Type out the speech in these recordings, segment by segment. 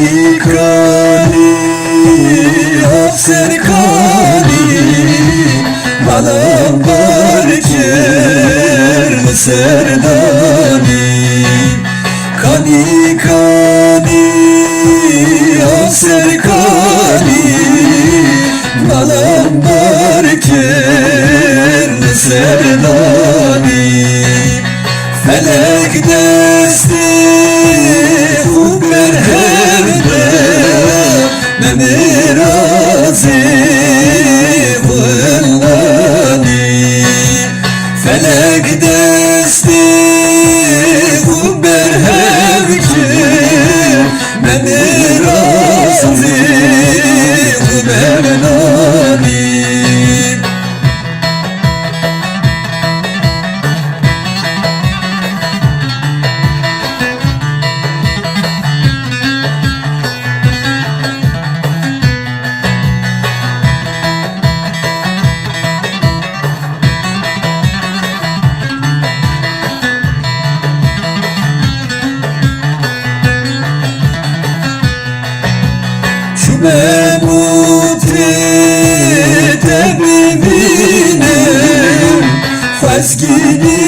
Kani kani Aser kani Balam barker Serdani Kani kani Aser kani Balam barker Serdani Felek desti Hubber hevde Memirazi Vıllani Felek desti Hubber hevde Memirazi Vıllani Memuti tebibine Fezgini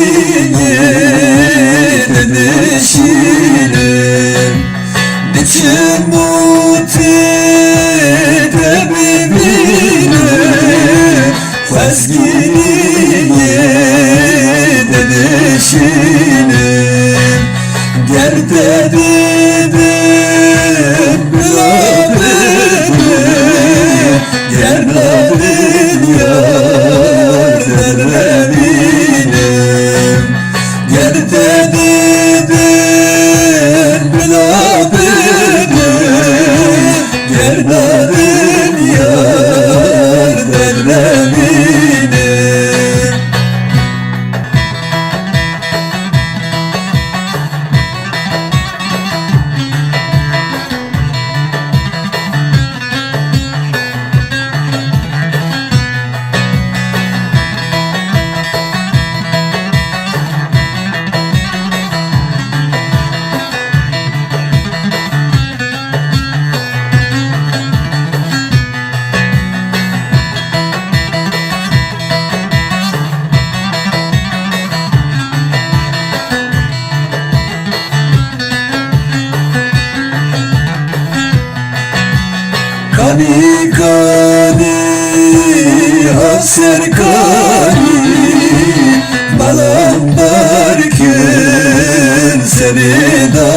yedenişine Diçimuti tebibine Fezgini yedenişine Gerdedim Gerdadın yar derleminim Gerdadın bilabenim Gerdadın yar derleminim Kani kani Aser kani Balam barken seni da